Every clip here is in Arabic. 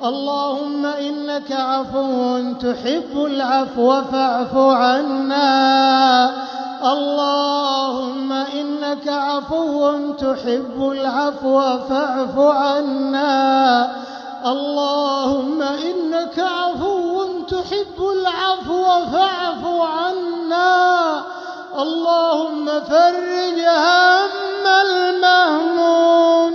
اللهم إنك عفو تحب العفو فاعف عنا. اللهم إنك عفو تحب العفو فاعف عنا. اللهم إنك عفو تحب العفو فاعف عنا. اللهم فرج هم المهمومين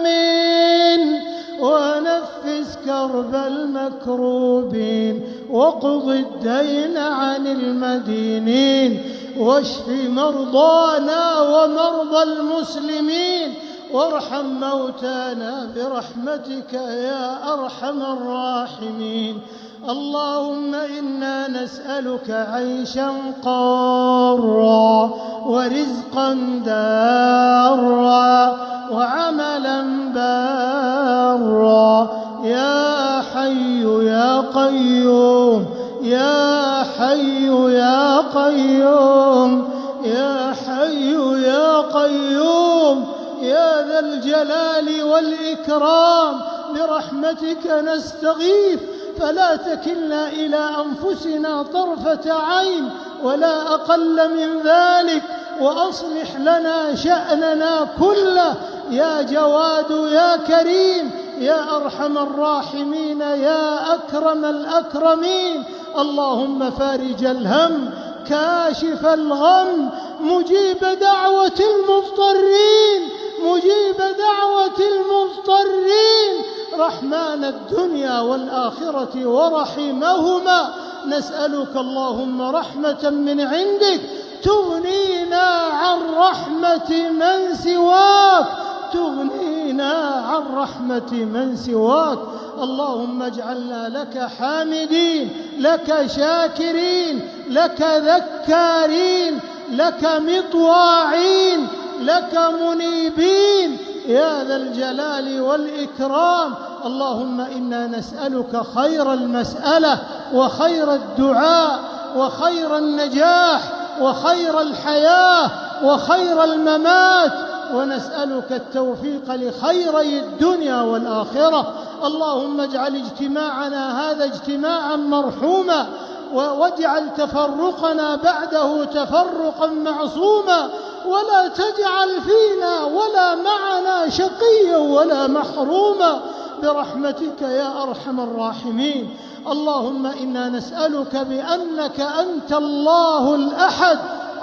ونفس كرب المكروبين واقض الدين عن المدينين واشف مرضانا ومرضى المسلمين وارحم موتانا برحمتك يا أرحم الراحمين. اللهم إنا نسألك عيشا قارا ورزقا دارا وعملا بارا يا حي يا قيوم يا حي يا قيوم يا حي يا قيوم يا ذا الجلال والإكرام برحمتك نستغيث فلا تكلنا إلى أنفسنا طرفة عين ولا أقل من ذلك وأصلح لنا شأننا كله يا جواد يا كريم يا أرحم الراحمين يا أكرم الأكرمين. اللهم فارج الهم كاشف الغم مجيب دعوة المضطرين مجيب دعوة المضطرين رحمن الدنيا والآخرة ورحمهما. نسألك اللهم رحمة من عندك تغنينا عن رحمة من سواك تغنينا عن رحمة من سواك. اللهم اجعلنا لك حامدين لك شاكرين لك ذكارين لك مطواعين لك منيبين يا ذا الجلال والإكرام. اللهم إنا نسألك خير المسألة وخير الدعاء وخير النجاح وخير الحياة وخير الممات ونسألك التوفيق لخيري الدنيا والآخرة. اللهم اجعل اجتماعنا هذا اجتماعا مرحوما واجعل تفرقنا بعده تفرقا معصوما ولا تجعل فينا ولا معنا شقيا ولا محروما برحمتك يا أرحم الراحمين. اللهم إنا نسألك بأنك أنت الله الأحد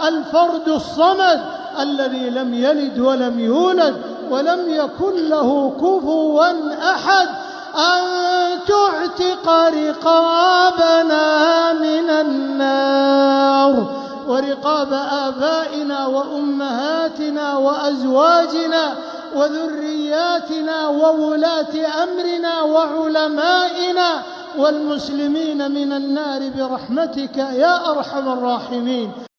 الفرد الصمد الذي لم يلد ولم يولد ولم يكن له كفوا أحد أن تعتق رقابنا من النار ورقاب آبائنا وأمهاتنا وأزواجنا وذرياتنا وولاة أمرنا وعلمائنا والمسلمين من النار برحمتك يا أرحم الراحمين.